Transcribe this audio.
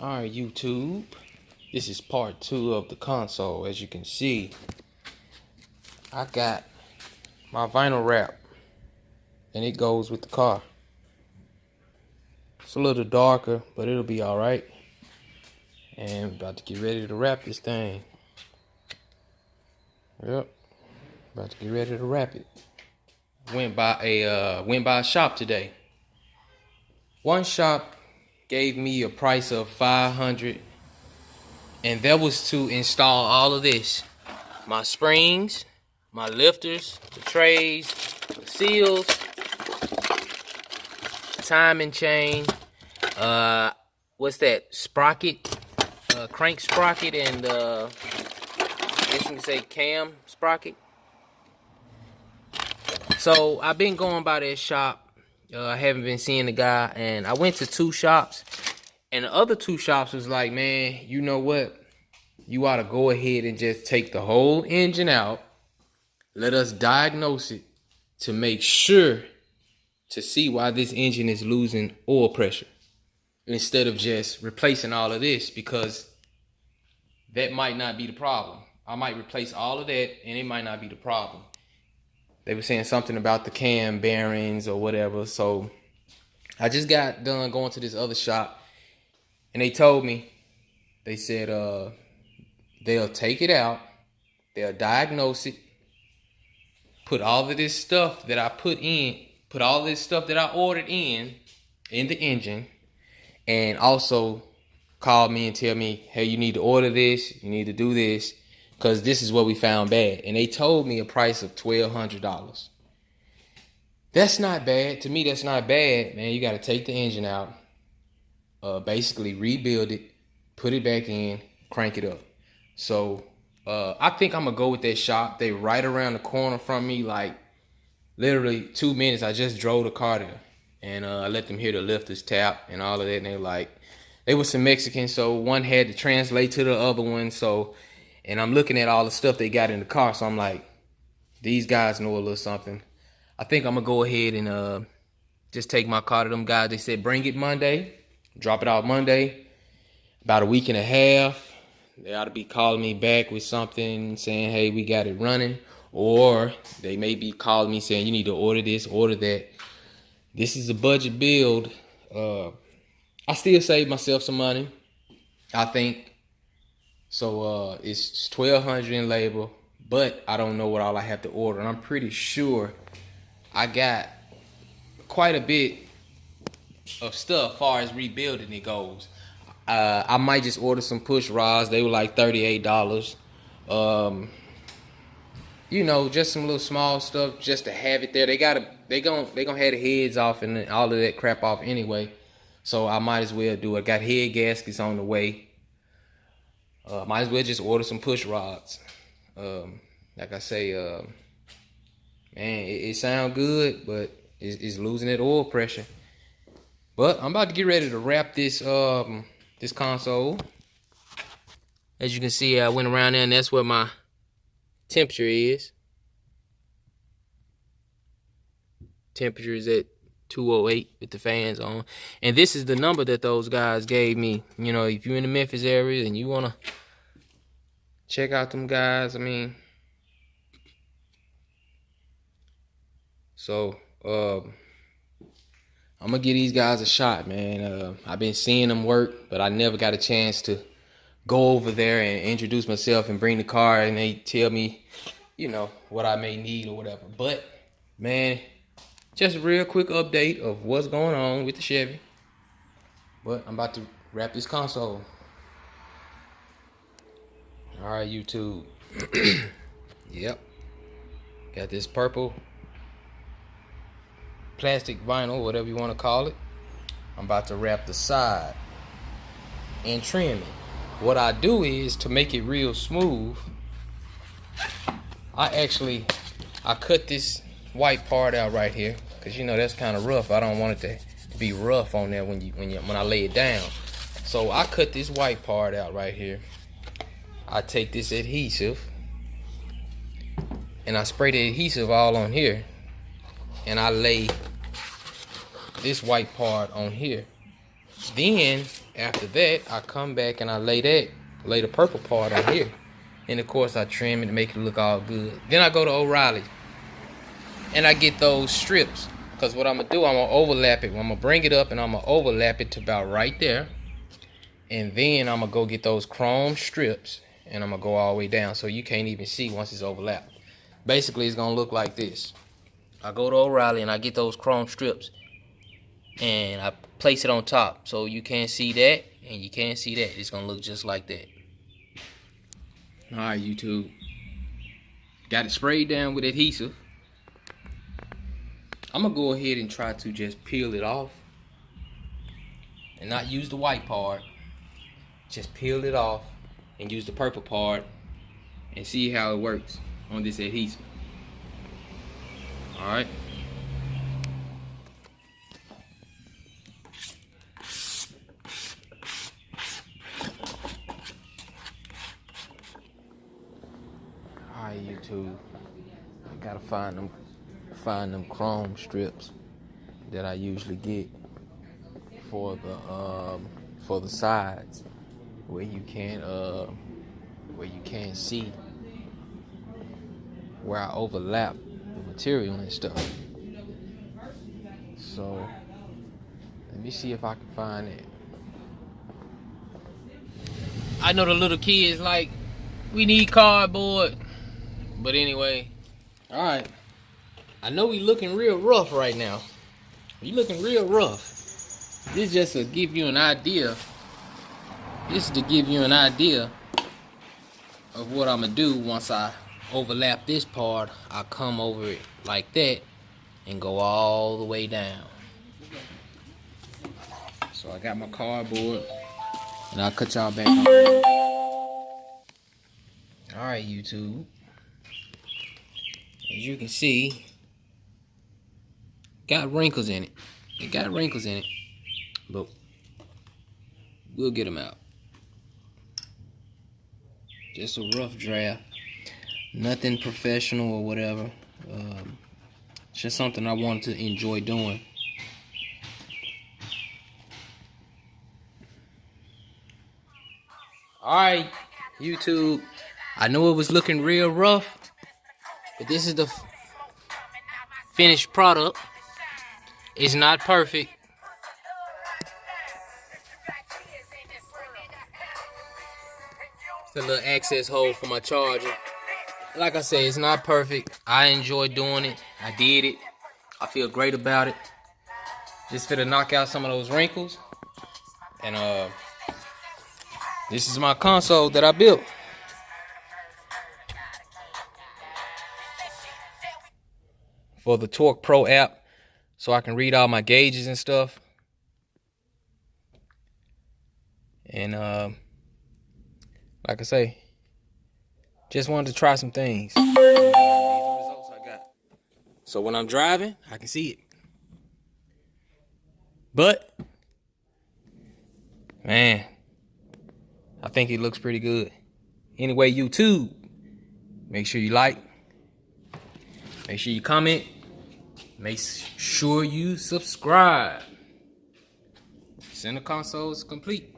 Alright, YouTube, this is part 2 of the console. As you can see, I got my vinyl wrap and it goes with the car. It's a little darker, but it'll be alright. And about to get ready to wrap this thing. Yep, about to get ready to wrap it. Went by a shop today. One shop gave me a price of $500, and that was to install all of this: my springs, my lifters, the trays, the seals, timing chain, what's that, sprocket, crank sprocket, and I guess you can say cam sprocket. So I've been going by that shop. I haven't been seeing the guy, and I went to 2 shops, and the other 2 shops was like, man, you know what? You ought to go ahead and just take the whole engine out. Let us diagnose it to make sure to see why this engine is losing oil pressure, instead of just replacing all of this, because that might not be the problem. I might replace all of that, and it might not be the problem. They were saying something about the cam bearings or whatever. So I just got done going to this other shop, and they told me, they said they'll take it out, they'll diagnose it, put all of this stuff that I put all this stuff that I ordered in the engine, and also call me and tell me, hey, you need to order this, you need to do this, because this is what we found bad. And they told me a price of $1,200. That's not bad. To me, that's not bad, man. You got to take the engine out, basically rebuild it, put it back in, crank it up. So I think I'm going to go with that shop. They right around the corner from me, like literally 2 minutes. I just drove the car there, and I let them hear the lifters tap and all of that. And they like, they were some Mexicans, so one had to translate to the other one. So, and I'm looking at all the stuff they got in the car, so I'm like, these guys know a little something. I think I'm going to go ahead and just take my car to them guys. They said bring it Monday, drop it out Monday. About a week and a half, they ought to be calling me back with something saying, hey, we got it running. Or they may be calling me saying, you need to order this, order that. This is a budget build. I still saved myself some money, I think. So it's $1,200 in labor, but I don't know what all I have to order. And I'm pretty sure I got quite a bit of stuff as far as rebuilding it goes. I might just order some push rods. They were like $38. You know, just some little small stuff just to have it there. They gonna have the heads off and all of that crap off anyway. So I might as well do it. Got head gaskets on the way. Might as well just order some push rods. Like I say, man, it sounds good, but it's losing that oil pressure. But I'm about to get ready to wrap this this console. As you can see, I went around there, and that's what my temperature is. Temperature is at 208 with the fans on. And this is the number that those guys gave me. You know, if you're in the Memphis area and you want to check out them guys, I mean, so I'm gonna give these guys a shot, man. I've been seeing them work, but I never got a chance to go over there and introduce myself and bring the car, and they tell me, you know, what I may need or whatever. But man, just a real quick update of what's going on with the Chevy. But I'm about to wrap this console. Alright, YouTube. Yep. Got this purple plastic vinyl, whatever you want to call it. I'm about to wrap the side and trim it. What I do is, to make it real smooth, I cut this white part out right here, because you know that's kind of rough. I don't want it to be rough on there when I lay it down. So I cut this white part out right here. I take this adhesive and I spray the adhesive all on here, and I lay this white part on here. Then after that, I come back and I lay the purple part on here. And of course I trim it to make it look all good. Then I go to O'Reilly and I get those strips. Because what I'm going to do, I'm going to overlap it. I'm going to bring it up and I'm going to overlap it to about right there. And then I'm going to go get those chrome strips. And I'm going to go all the way down so you can't even see once it's overlapped. Basically, it's going to look like this. I go to O'Reilly and I get those chrome strips. And I place it on top. So you can't see that and you can't see that. It's going to look just like that. Alright, YouTube. Got it sprayed down with adhesive. I'm going to go ahead and try to just peel it off. And not use the white part. Just peel it off and use the purple part. And see how it works on this adhesive. Alright. Alright, YouTube. I gotta find them chrome strips that I usually get for the sides where you can't see where I overlap the material and stuff. So let me see if I can find it. I know the little kids like, we need cardboard. But anyway, alright. I know we looking real rough right now. We looking real rough. This is just to give you an idea. This is to give you an idea of what I'm gonna do once I overlap this part. I come over it like that and go all the way down. So I got my cardboard and I'll cut y'all back on. Alright, YouTube. As you can see, got wrinkles in it. It got wrinkles in it. But we'll get them out. Just a rough draft. Nothing professional or whatever. It's just something I wanted to enjoy doing. Alright, YouTube. I know it was looking real rough, but this is the finished product. It's not perfect. It's a little access hole for my charger. Like I said, it's not perfect. I enjoy doing it. I did it. I feel great about it. Just finna knock out some of those wrinkles. And this is my console that I built. For the Torque Pro app, so I can read all my gauges and stuff. And like I say, just wanted to try some things. These are the results I got. So when I'm driving, I can see it. But man, I think it looks pretty good. Anyway, YouTube, make sure you like. Make sure you comment. Make sure you subscribe. Center console is complete.